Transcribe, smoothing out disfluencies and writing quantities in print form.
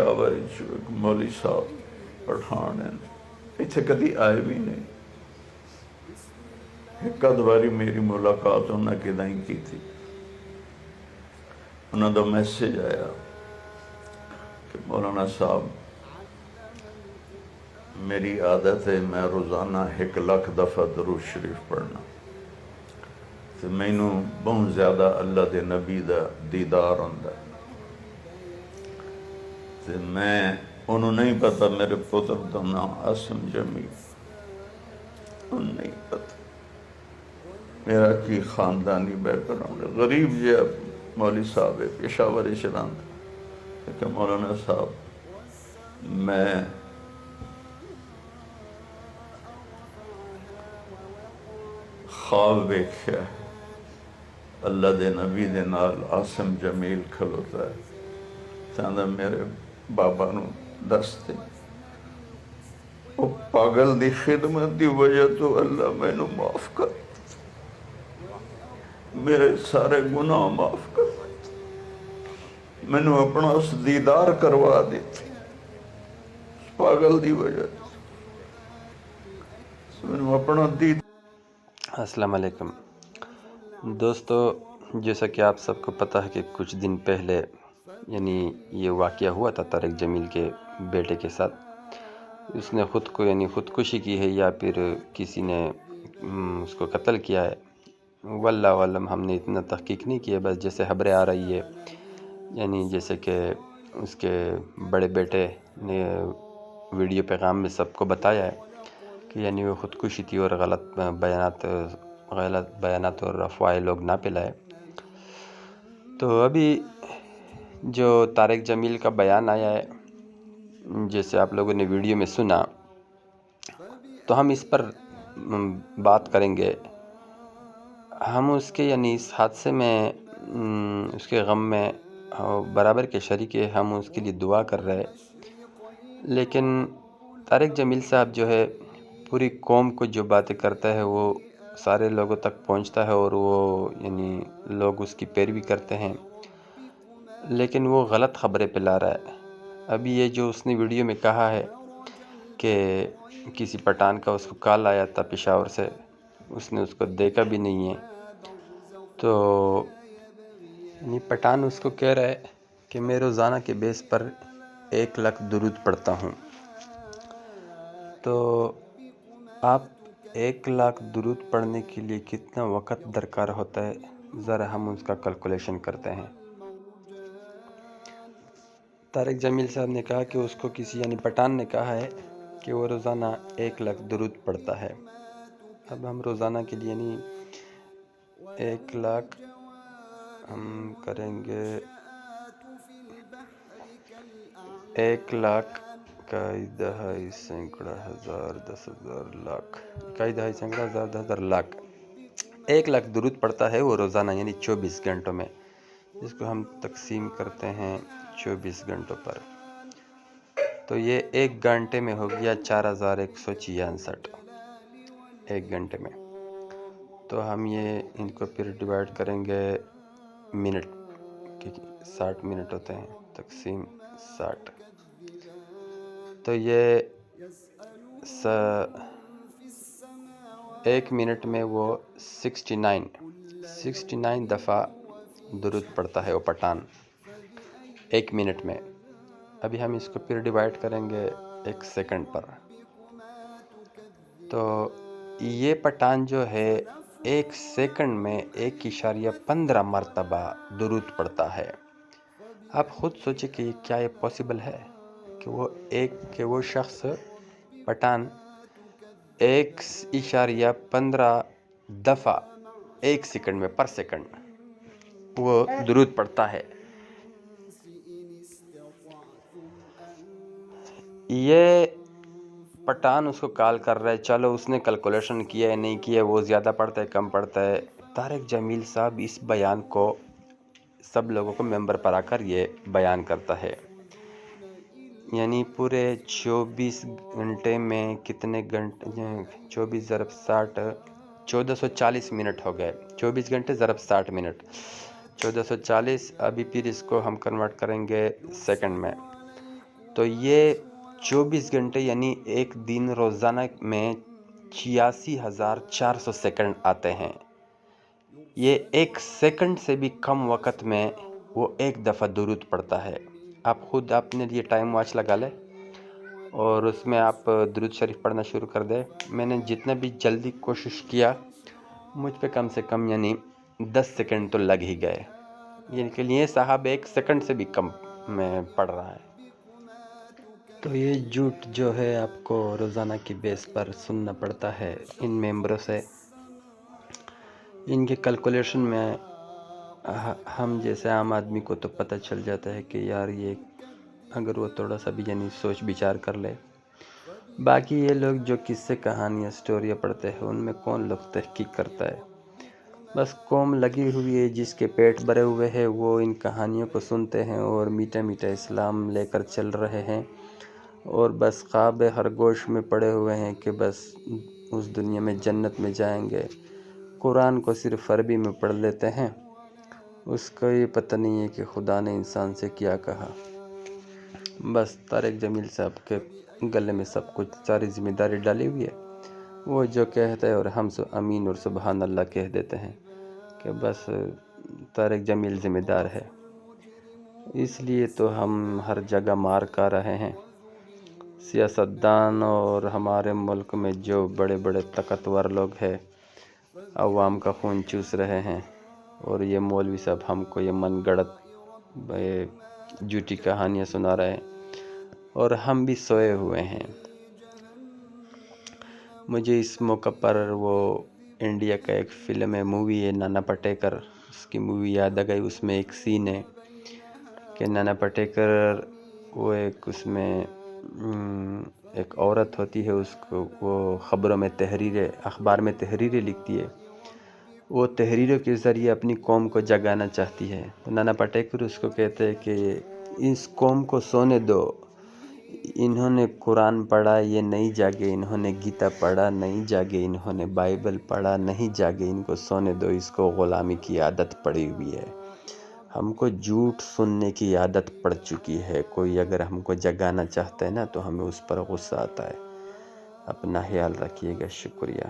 مولوی صاحب پٹھان ہیں، اتنے کدی آئے بھی نہیں. ایک اد باری میری ملاقات انہوں نے کدیں کی تھی. انہوں کا میسیج آیا کہ مولانا صاحب میری عادت ہے میں روزانہ 1,00,000 دفعہ درود شریف پڑھنا، تو مینوں بہت زیادہ اللہ دے نبی دا دیدار ہوندا ہے. تو میں انہوں نہیں پتا میرے پتر دا نام عاصم جمیل، انہوں نہیں پتا میرا کی خاندانی بیک گراؤنڈ ہے. غریب جی مولوی صاحب ہے، پشاور شران. کہ مولانا صاحب میں خواب ویکھیا ہے اللہ دے نبی دے نال عاصم جمیل کھلوتا ہے، چاہتا میرے بابا نو دس دے. وہ پاگل دی خدمت دی وجہ تو اللہ میں نو معاف کر، میرے سارے گناہ معاف کر، میں نو اپنا اس دیدار کروا دیتی پاگل دی وجہ میں نو اپنا دید. السلام علیکم دوستو، جیسا کہ آپ سب کو پتہ ہے کہ کچھ دن پہلے یعنی یہ واقعہ ہوا تھا طارق جمیل کے بیٹے کے ساتھ. اس نے خود کو یعنی خودکشی کی ہے یا پھر کسی نے اس کو قتل کیا ہے، واللہ عالم. ہم نے اتنا تحقیق نہیں کیا، بس جیسے خبریں آ رہی ہے یعنی جیسے کہ اس کے بڑے بیٹے نے ویڈیو پیغام میں سب کو بتایا ہے کہ یعنی وہ خودکشی تھی اور غلط بیانات اور افواہیں لوگ نہ پھیلائے. تو ابھی جو طارق جمیل کا بیان آیا ہے، جیسے آپ لوگوں نے ویڈیو میں سنا، تو ہم اس پر بات کریں گے. ہم اس کے یعنی اس حادثے میں اس کے غم میں برابر کے شریک ہے، ہم اس کے لیے دعا کر رہے. لیکن طارق جمیل صاحب جو ہے پوری قوم کو جو باتیں کرتا ہے وہ سارے لوگوں تک پہنچتا ہے اور وہ یعنی لوگ اس کی پیروی کرتے ہیں، لیکن وہ غلط خبریں پھیلا رہا ہے. ابھی یہ جو اس نے ویڈیو میں کہا ہے کہ کسی پٹھان کا اس کو کال آیا تھا پشاور سے، اس نے اس کو دیکھا بھی نہیں ہے. تو یعنی پٹھان اس کو کہہ رہا ہے کہ میں روزانہ کے بیس پر 1,00,000 درود پڑھتا ہوں. تو آپ 1,00,000 درود پڑھنے کے لیے کتنا وقت درکار ہوتا ہے، ذرا ہم اس کا کیلکولیشن کرتے ہیں. طارق جمیل صاحب نے کہا کہ اس کو کسی یعنی پٹھان نے کہا ہے کہ وہ روزانہ 1,00,000 درود پڑھتا ہے. اب ہم روزانہ کے لیے یعنی 1,00,000 ہم کریں گے 1,00,000 اکائی دہائی سینکڑا ہزار 10,000 لاکھ، اکائی دہائی سینکڑا ہزار 10,000 لاکھ. 1,00,000 درود پڑھتا ہے وہ روزانہ یعنی 24 گھنٹوں میں، جس کو ہم تقسیم کرتے ہیں 24 گھنٹوں پر. تو یہ 1 گھنٹے میں ہو گیا 4,166 1 گھنٹے میں. تو ہم یہ ان کو پھر ڈیوائڈ کریں گے منٹ، کہ 60 منٹ ہوتے ہیں، تقسیم 60. تو یہ 1 منٹ میں وہ 69 دفعہ درود پڑھتا ہے وہ پٹھان 1 منٹ میں. ابھی ہم اس کو پھر ڈیوائڈ کریں گے 1 سیکنڈ پر. تو یہ پٹھان جو ہے 1 سیکنڈ میں 1.15 مرتبہ درود پڑھتا ہے. آپ خود سوچیں کہ کیا یہ پاسبل ہے کہ وہ شخص پٹھان 1.15 دفعہ 1 سیکنڈ میں پر سیکنڈ وہ درود پڑھتا ہے. یہ پٹھان اس کو کال کر رہا ہے، چلو اس نے کیلکولیشن کیا ہے نہیں کیا، وہ زیادہ پڑھتا ہے کم پڑھتا ہے. طارق جمیل صاحب اس بیان کو سب لوگوں کو ممبر پر آ کر یہ بیان کرتا ہے. یعنی پورے 24 گھنٹے میں کتنے گھنٹے، 24 ضرب 60 1440 منٹ ہو گئے. 24 گھنٹے ضرب 60 منٹ 1440. ابھی پھر اس کو ہم کنورٹ کریں گے سیکنڈ میں. تو یہ 24 گھنٹے یعنی ایک دن روزانہ میں 86,400 سیکنڈ آتے ہیں۔ یہ ایک سیکنڈ سے بھی کم وقت میں وہ ایک دفعہ درود پڑھتا ہے۔ آپ خود اپنے لیے ٹائم واچ لگا لیں اور اس میں آپ درود شریف پڑھنا شروع کر دیں۔ میں نے جتنا بھی جلدی کوشش کیا، مجھ پہ کم سے کم یعنی 10 سیکنڈ تو لگ ہی گئے، یعنی کہ یہ صاحب ایک سیکنڈ سے بھی کم میں پڑھ رہا ہے۔ تو یہ جھوٹ جو ہے آپ کو روزانہ کی بیس پر سننا پڑتا ہے ان ممبروں سے۔ ان کے کیلکولیشن میں ہم جیسے عام آدمی کو تو پتہ چل جاتا ہے کہ یار یہ اگر وہ تھوڑا سا بھی یعنی سوچ بچار کر لے۔ باقی یہ لوگ جو قصے کہانیاں سٹوریاں پڑھتے ہیں، ان میں کون لوگ تحقیق کرتا ہے؟ بس قوم لگی ہوئی ہے، جس کے پیٹ بھرے ہوئے ہیں وہ ان کہانیوں کو سنتے ہیں اور میٹھا میٹھا اسلام لے کر چل رہے ہیں، اور بس خواب خرگوش میں پڑے ہوئے ہیں کہ بس اس دنیا میں جنت میں جائیں گے۔ قرآن کو صرف عربی میں پڑھ لیتے ہیں، اس کو یہ پتہ نہیں ہے کہ خدا نے انسان سے کیا کہا۔ بس طارق جمیل صاحب کے گلے میں سب کچھ ساری ذمہ داری ڈالی ہوئی ہے، وہ جو کہتا ہے اور ہم امین اور سبحان اللہ کہہ دیتے ہیں کہ بس طارق جمیل ذمہ دار ہے۔ اس لیے تو ہم ہر جگہ مار کھا رہے ہیں۔ سیاستدان اور ہمارے ملک میں جو بڑے بڑے طاقتور لوگ ہیں، عوام کا خون چوس رہے ہیں، اور یہ مولوی صاحب ہم کو یہ من گڑت جھوٹی کہانیاں سنا رہے ہیں، اور ہم بھی سوئے ہوئے ہیں۔ مجھے اس موقع پر وہ انڈیا کا ایک فلم ہے، مووی ہے نانا پاٹیکر، اس کی مووی یاد آ گئی۔ اس میں ایک سین ہے کہ نانا پاٹیکر وہ ایک اس میں ایک عورت ہوتی ہے، اس کو وہ خبروں میں اخبار میں تحریریں لکھتی ہے، وہ تحریروں کے ذریعے اپنی قوم کو جگانا چاہتی ہے۔ تو نانا پاٹیکر اس کو کہتے ہیں کہ اس قوم کو سونے دو، انہوں نے قرآن پڑھا یہ نہیں جاگے، انہوں نے گیتا پڑھا نہیں جاگے، انہوں نے بائبل پڑھا نہیں جاگے، ان کو سونے دو، اس کو غلامی کی عادت پڑی ہوئی ہے، ہم کو جھوٹ سننے کی عادت پڑ چکی ہے۔ کوئی اگر ہم کو جگانا چاہتا ہے نا تو ہمیں اس پر غصہ آتا ہے۔ اپنا خیال رکھیے گا، شکریہ۔